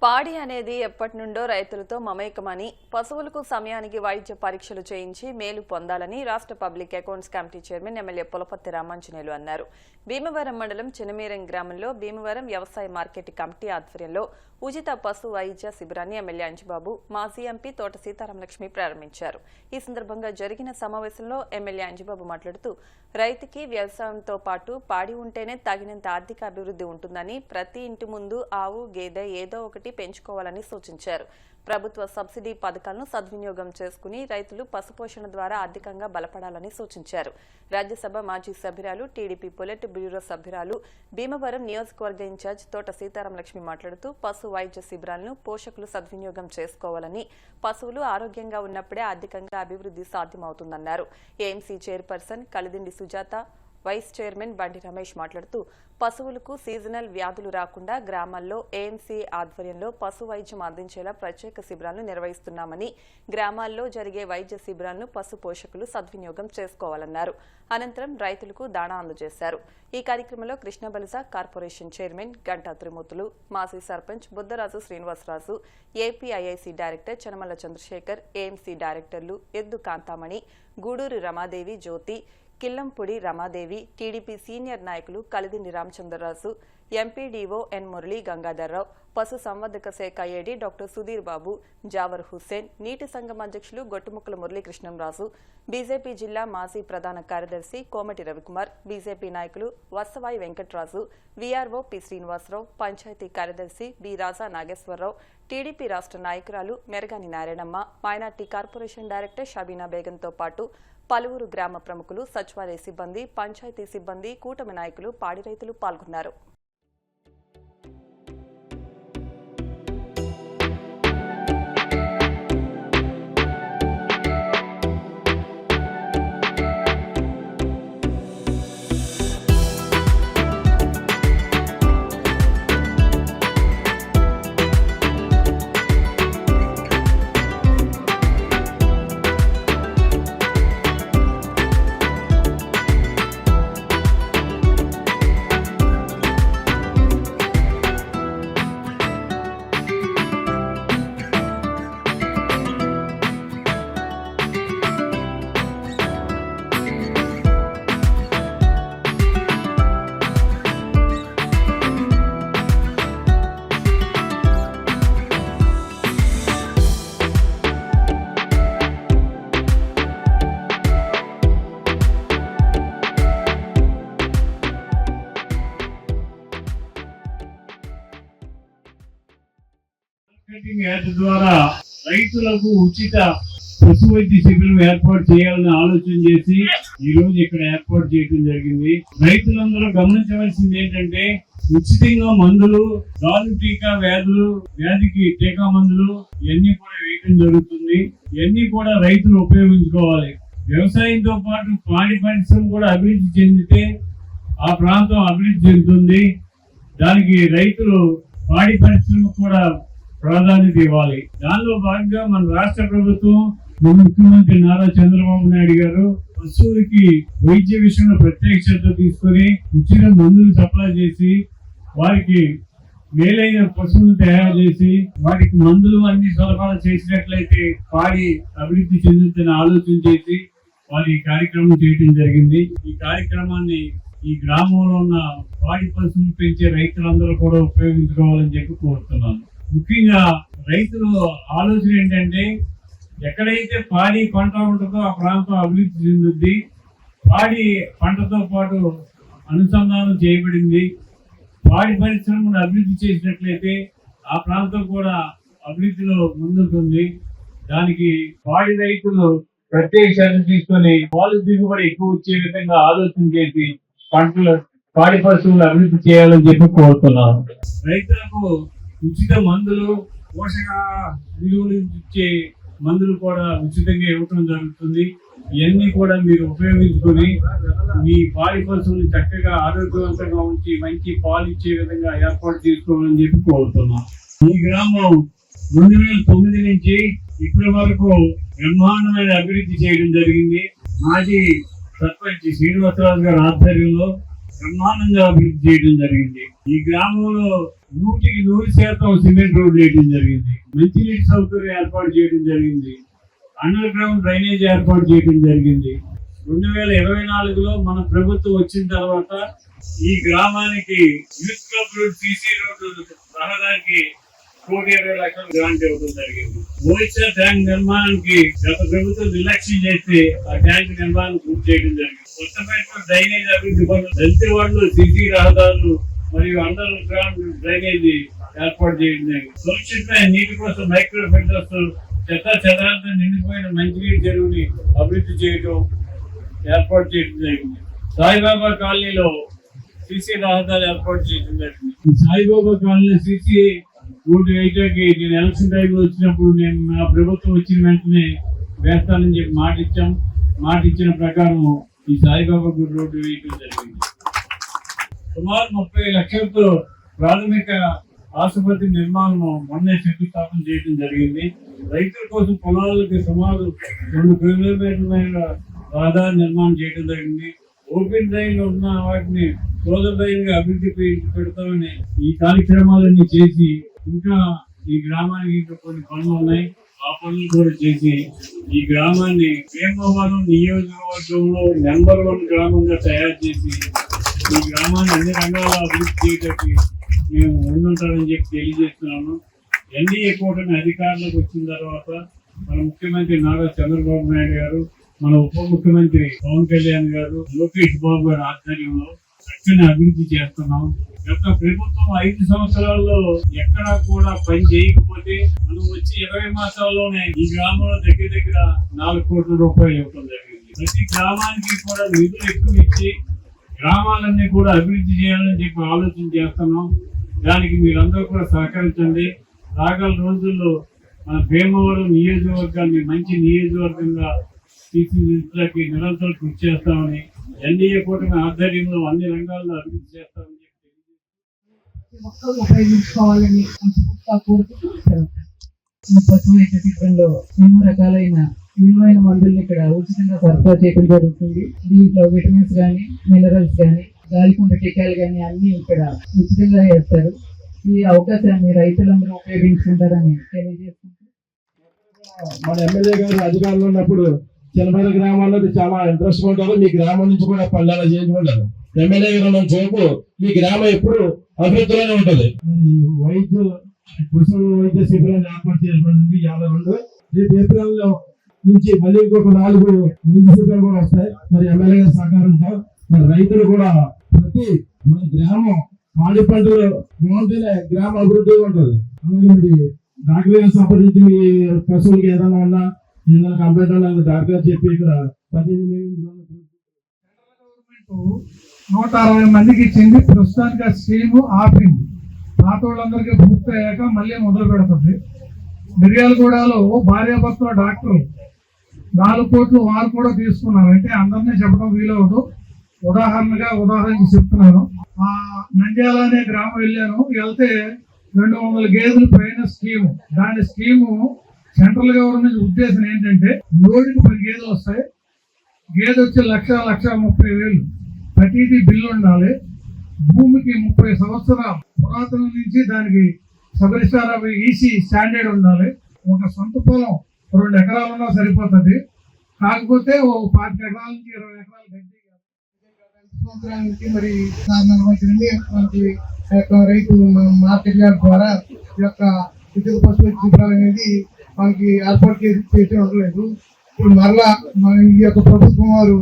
పాడి అనేది ఎప్పటి నుండో రైతులతో మమేకమని, పశువులకు సమయానికి వైద్య పరీక్షలు చేయించి మేలు పొందాలని రాష్ట్ర public accounts committee chairman MLA Pulaparthi Ramanjaneyulu అన్నారు. భీమవరం మండలం చినమీరం గ్రామంలో భీమవరం వ్యవసాయ మార్కెట్ కమిటీ ఆధ్వర్యంలో ఉచిత పశు వైద్య శిబిరాన్ని ఎమ్మెల్యే అంజిబాబు, మాజీ ఎంపీ తోట సీతారామలక్ష్మి ప్రారంభించారు. ఈ సందర్భంగా జరిగిన సమావేశంలో ఎమ్మెల్యే అంజిబాబు మాట్లాడుతూ, రైతుకి వ్యవసాయంతో పాటు పాడి ఉంటేనే తగినంత ఆర్థిక అభివృద్ధి ఉంటుందని, ప్రతి ఇంటి ముందు ఆవు, గేదె ఏదో ఒకటి పెంచుకోవాలని సూచించారు. ప్రభుత్వ సబ్సిడీ పథకాలను సద్వినియోగం చేసుకుని రైతులు పశుపోషణ ద్వారా ఆర్థికంగా బలపడాలని సూచించారు. రాజ్యసభ మాజీ సభ్యురాలు, టీడీపీ పొలిట్ బ్యూరో సభ్యురాలు, భీమవరం నియోజకవర్గ ఇన్ఛార్జ్ తోట సీతారామలక్ష్మి మాట్లాడుతూ, పశు వైద్య శిబిరాలను పోషకులు సద్వినియోగం చేసుకోవాలని, పశువులు ఆరోగ్యంగా ఉన్నప్పుడే ఆర్థికంగా అభివృద్ధి సాధ్యమవుతుందన్నారు. AMC chairperson Kalidindi Sujatha, vice chairman Bandi Ramesh మాట్లాడుతూ, పశువులకు సీజనల్ వ్యాధులు రాకుండా గ్రామాల్లో ఏఎంసీ ఆధ్వర్యంలో పశు వైద్యం అందించేలా ప్రత్యేక శిబిరాలను నిర్వహిస్తున్నామని, గ్రామాల్లో జరిగే వైద్య శిబిరాలను పశు పోషకులు సద్వినియోగం చేసుకోవాలన్నారు. అనంతరం రైతులకు దాణా అందజేశారు. ఈ కార్యక్రమంలో కృష్ణబలస కార్పొరేషన్ చైర్మన్ గంటా త్రిమూర్తులు, మాజీ sarpanch Buddharaju Srinivasaraju, APIIC director Chanamalla Chandrasekhar, AMC డైరెక్టర్లు ఎద్దు కాంతామణి, గూడూరు రమాదేవి జ్యోతి, కిల్లంపూడి రమాదేవి, టీడీపీ సీనియర్ నాయకులు కలిదిండి రామచంద్రరాజు, ఎంపీడీఓ ఎన్ మురళీ గంగాధర్రావు, పశు సంవర్ధక శాఖ ఏడీ డాక్టర్ సుధీర్ బాబు, జావర్ హుస్సేన్, నీటి సంఘం అధ్యక్షులు గొట్టుముక్కల మురళీకృష్ణంరాజు, బీజేపీ జిల్లా మాజీ ప్రధాన కార్యదర్శి కోమటి రవికుమార్, బీజేపీ నాయకులు వత్సవాయి వెంకట్రాజు, వీఆర్ఓ పి శ్రీనివాసరావు, పంచాయతీ కార్యదర్శి బి రాజా నాగేశ్వరరావు, టీడీపీ రాష్ట్ర నాయకురాలు Meragani Narayanamma, minority corporation director Shabeena బేగంతో పాటు పలువురు గ్రామ ప్రముఖులు, సచివాలయ సిబ్బంది, పంచాయతీ సిబ్బంది, కూటమి నాయకులు, పాడి రైతులు పాల్గొన్నారు. యాడ్ ద్వారా రైతులకు ఉచిత పశు వైద్య శిబిరం ఏర్పాటు చేయాలని ఆలోచన చేసి ఈ రోజు ఇక్కడ ఏర్పాటు చేయడం జరిగింది. రైతులందరూ గమనించవలసింది ఏంటంటే, ఉచితంగా మందులు, గాలు టీకా వ్యాధికి టీకా మందులు ఇవన్నీ కూడా వేయడం జరుగుతుంది. ఇవన్నీ కూడా రైతులు ఉపయోగించుకోవాలి. వ్యవసాయంతో పాటు పాడి పరిశ్రమ కూడా అభివృద్ధి చెందితే ఆ ప్రాంతం అభివృద్ధి చెందుతుంది. దానికి రైతులు పాడి పరిశ్రమ కూడా ప్రాధాన్యత ఇవ్వాలి. దానిలో భాగంగా మన రాష్ట్ర ప్రభుత్వం, మన ముఖ్యమంత్రి నారా చంద్రబాబు నాయుడు గారు పశువులకి వైద్య విషయంలో ప్రత్యేక శ్రద్ధ తీసుకొని ఉచిత మందులు సప్లై చేసి, వారికి మేలైన పశువులు తయారు చేసి, వారికి మందులు అన్ని సరఫరా చేసినట్లయితే పాడి అభివృద్ధి చెందుతున్న ఆలోచన చేసి వారి ఈ కార్యక్రమం చేయడం జరిగింది. ఈ కార్యక్రమాన్ని ఈ గ్రామంలో ఉన్న పాడి పశువులు పెంచే రైతులందరూ కూడా ఉపయోగించుకోవాలని చెప్పి కోరుతున్నాను. ముఖ్యంగా రైతులు ఆలోచన ఏంటంటే, ఎక్కడైతే పాడి పంట ఉంటుందో ఆ ప్రాంతం అభివృద్ధి చెందుద్ది. పాడి పంటతో పాటు అనుసంధానం చేయబడింది. పాడి పరిశ్రమను అభివృద్ధి చేసినట్లయితే ఆ ప్రాంతం కూడా అభివృద్ధిలో ముందుంటుంది. దానికి పాడి రైతులు ప్రత్యేక శ్రద్ధ తీసుకొని పాలు దిగుబడి ఎక్కువ వచ్చే విధంగా ఆలోచన చేసి పాడి పశువులు అభివృద్ధి చేయాలని చెప్పి కోరుతున్నాను. రైతులకు ఉచిత మందులు, పోషక విలువలు ఇచ్చే మందులు కూడా ఉచితంగా ఇవ్వటం జరుగుతుంది. ఇవన్నీ కూడా మీరు ఉపయోగించుకొని మీ పాడి పశువులు చక్కగా ఆరోగ్యవంతంగా ఉంచి మంచి పాలు ఇచ్చే విధంగా ఏర్పాటు చేసుకోవాలని చెప్పి కోరుతున్నాం. ఈ గ్రామం 2009 నుంచి ఇప్పటి వరకు బ్రహ్మాండమైన అభివృద్ధి చేయడం జరిగింది. మాజీ సర్పంచ్ శ్రీనివాసరాజు గారి ఆధ్వర్యంలో బ్రహ్మాండంగా అభివృద్ధి చేయడం జరిగింది. ఈ గ్రామంలో 100% సిమెంట్ రోడ్లు వేయడం జరిగింది. మంచినీటి సౌకర్యం ఏర్పాటు చేయడం జరిగింది. అండర్ గ్రౌండ్ డ్రైనేజ్ ఏర్పాటు చేయడం జరిగింది. 2024లో మన ప్రభుత్వం వచ్చిన తర్వాత ఈ గ్రామానికి youth club road, CC road, రహదారికి 1,20,00,000 గ్రాంట్ ఇవ్వడం జరిగింది. మోయిచర్ ట్యాంక్ నిర్మాణానికి గత ప్రభుత్వం నిర్లక్ష్యం చేస్తే ఆ ట్యాంక్ నిర్మాణం పూర్తి చేయడం జరిగింది. కొత్తపేట డ్రైనేజ్ అభివృద్ధి పనులు, దళిత వార్డులు సిసి రహదారులు మరియు అండర్ గ్రౌండ్ డ్రైనేజీ ఏర్పాటు చేయడం జరిగింది. సురక్షితమైన నీటి కోసం మైక్రో ఫిల్టర్స్, చెత్త నిండిపోయిన మంచినీటి చెరువుని అభివృద్ధి చేయడం ఏర్పాటు చేయడం జరిగింది. సాయిబాబా కాలనీలో సిసి రహదారి ఏర్పాటు చేయడం జరిగింది. సాయిబాబా కాలనీ సిసి రోడ్డు వేయడానికి నేను ఎలక్షన్ టైంలో వచ్చినప్పుడు నేను నా ప్రభుత్వం వచ్చిన వెంటనే వేస్తానని చెప్పి మాట ఇచ్చిన ప్రకారం ఈ సాయిబాబా గుడి రోడ్డు వేయడం జరిగింది. సుమారు 30 లక్షలతో ప్రాథమిక ఆసుపత్రి నిర్మాణం మొన్నే శంకుస్థాపన చేయడం జరిగింది. రైతుల కోసం పొలాలకి సుమారు 2 కిలోమీటర్ల రహదారి నిర్మాణం చేయడం జరిగింది. ఓపెన్ డ్రైన్లు ఉన్న వాటిని క్లోజర్ డ్రైన్ గా అభివృద్ధి పెడతామని ఈ కార్యక్రమాలన్నీ చేసి, ఇంకా ఈ గ్రామానికి ఇంకా కొన్ని పనులు ఉన్నాయి, ఆ పనులు కూడా చేసి ఈ గ్రామాన్ని వేమవరం నియోజకవర్గంలో నెంబర్ 1 గ్రామంగా తయారు చేసి ఈ గ్రామాన్ని అన్ని రంగాల అభివృద్ధి చేయడానికి మేము ముందుంటామని చెప్పి తెలియజేస్తున్నాను. ఎన్డీఏ కూటమి అధికారంలోకి వచ్చిన తర్వాత మన ముఖ్యమంత్రి నారా చంద్రబాబు నాయుడు గారు, మన ఉప ముఖ్యమంత్రి పవన్ కళ్యాణ్ గారు, లోకేష్ బాబు గారి ఆధ్వర్యంలో చక్కని అభివృద్ధి చేస్తున్నాం. గత ప్రభుత్వం 5 సంవత్సరాల్లో ఎక్కడా కూడా పని చేయకపోతే మనం వచ్చి 20 మాసాల్లోనే ఈ గ్రామంలో దగ్గర 4 కోట్ల రూపాయలు ఇవ్వడం జరిగింది. ప్రతి గ్రామానికి కూడా నిధులు ఎక్కువ ఇచ్చి గ్రామాలన్నీ కూడా అభివృద్ధి చేయాలని చెప్పి ఆలోచన చేస్తున్నాం. దానికి మీరందరూ కూడా సహకరించండి. రాగల రోజుల్లో మన భీమవరం నియోజకవర్గాన్ని మంచి నియోజకవర్గంగా తీర్చిదిద్దడానికి నిరంతరం కృషి చేస్తామని, ఎన్డీఏ కూటమి ఆధ్వర్యంలో అన్ని రంగాల్లో అభివృద్ధి చేస్తామని మొక్కలు ఉపయోగించుకోవాలని పశువు చిత్రంలో ఎన్నో రకాలైన విలువైన మందుల్ని ఇక్కడ ఉచితంగా సరఫరా చేయడం జరుగుతుంది. దీంట్లో విటమిన్స్ కానీ, మినరల్స్ కానీ, గాలికొండ టీకాలు కానీ అన్ని ఇక్కడ ఉచితంగా వేస్తారు. ఈ అవకాశాన్ని రైతులందరూ ఉపయోగించుకుంటారని తెలియజేసుకుంటారు. మన ఎమ్మెల్యే గారు అధికారంలో ఉన్నప్పుడు చిన్నపల్లి గ్రామాల్లో చాలా ఇంట్రెస్ట్ ఉంటారు. మీ గ్రామం నుంచి కూడా పల్లెలు చేసుకుంటారు. ఎమ్మెల్యే గారు చూపు మీ గ్రామం ఎప్పుడు అభివృద్ధిలోనే ఉంటుంది. పశువుల వైద్య శిబిరాన్ని ఏర్పాటు చేయబడింది 52. రేపు ఏప్రిల్ నుంచి మళ్ళీ ఇంకొక 4 వైద్య శిబిరాలు కూడా వస్తాయి. మరి ఎమ్మెల్యే గారి సహకారంతో మరి రైతులు కూడా ప్రతి మన గ్రామం పాడి పంటలు బాగుంటేనే గ్రామ అభివృద్ధిగా ఉంటుంది. అలాగే మరి డాక్టర్ గారు సంప్రదించి మీ పశువులకి ఏదైనా ఉన్నా ఏదైనా కంప్లైంట్ ఉన్నా డాక్టర్ చెప్పి ఇక్కడ 160 మందికి ఇచ్చింది. ప్రస్తుతానికి ఆ స్కీమ్ ఆపింది. పాత వాళ్ళందరికీ పూర్తి అయ్యాక మళ్ళీ మొదలు పెడుతుంది. మిర్యాలగూడలో భార్యాభర్తల డాక్టర్ 4 కోట్లు వారు కూడా తీసుకున్నారు. అంటే అందరినీ చెప్పడం వీలవదు, ఉదాహరణకి చెప్తున్నాను. ఆ నంద్యాల అనే గ్రామం వెళ్ళాను. వెళ్తే 200 గేదెలు పైన స్కీము. దాని స్కీము సెంట్రల్ గవర్నమెంట్ ఉద్దేశం ఏంటంటే లోడుకి 10 గేదెలు వస్తాయి. గేదె వచ్చి 1,30,000 ప్రతిదీ బిల్లు ఉండాలి. భూమికి 30 సంవత్సరాల పురాతనం నుంచి దానికి సబరిస్టార్ ఈసీ స్టాండర్డ్ ఉండాలి. ఒక సొంత పొలం 2 ఎకరాలు ఉన్నా సరిపోతుంది. కాకపోతే ఓ 25 ఎకరాల నుంచి 20 ఎకరాలు గడ్డి సంవత్సరాల నుంచి మరి మనకి రైతు మార్కెట్ యార్డ్ ద్వారా ఈ యొక్క ఉచిత పశువుల శిబిరాలు అనేది మనకి ఏర్పాటు చేసి ఉండలేదు. ఇప్పుడు మరలా మన ఈ యొక్క ప్రభుత్వం వారు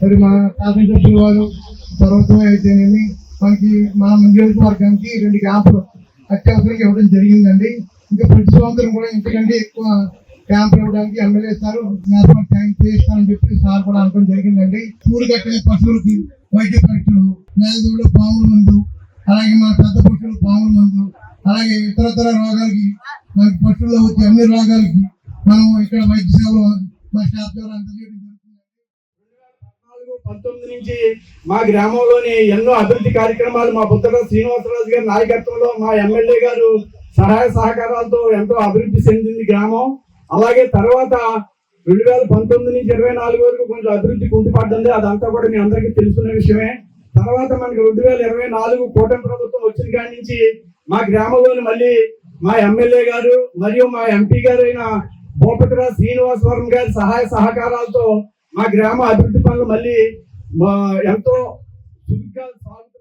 మరి మన శాసనసభ్యుల వారు ప్రభుత్వం అయితేనేమి మనకి మన నియోజకవర్గానికి 2 క్యాంపులు అత్యవసరంగా ఇవ్వడం జరిగిందండి. ఇంకా ప్రతి సంవత్సరం కూడా ఇంతకంటే ఎక్కువ క్యాంపులు ఇవ్వడానికి ఎమ్మెల్యే సార్ ఏర్పాటు చేస్తానని చెప్పి సార్ కూడా అనడం జరిగిందండి. చూడు కట్టిన పశువులకి వైద్య పరీక్షలు, నేలదూడు పాముల మందు, అలాగే మన పెద్ద పశువులు పాముల మందు, అలాగే ఇతరతర రోగాలకి మనకి పశువుల్లో వచ్చే అన్ని రోగాలకి మనం ఇక్కడ వైద్య సేవలు మా స్టాఫ్ ద్వారా అందజేయడం జరుగుతుంది. 2014-19 నుంచి మా గ్రామంలోని ఎన్నో అభివృద్ధి కార్యక్రమాలు మా బుద్ధగా శ్రీనివాసరాజు గారి నాయకత్వంలో మా ఎమ్మెల్యే గారు సహాయ సహకారాలతో ఎంతో అభివృద్ధి చెందింది గ్రామం. అలాగే తర్వాత 2019 నుంచి 24 వరకు కొంచెం అభివృద్ధి కుంటుపడ్డండి. అదంతా కూడా మీ అందరికీ తెలుసుకున్న విషయమే. తర్వాత మనకి 2024 కూటమి ప్రభుత్వం వచ్చిన కాడి నుంచి మా గ్రామంలోని మళ్ళీ మా ఎమ్మెల్యే గారు మరియు మా ఎంపీ గారు అయిన భూపతిరాజు శ్రీనివాసవరం గారి సహాయ సహకారాలతో మా గ్రామ అభివృద్ధి పనులు మళ్ళీ ఎంతో చురుగ్గా సాగుతాయి.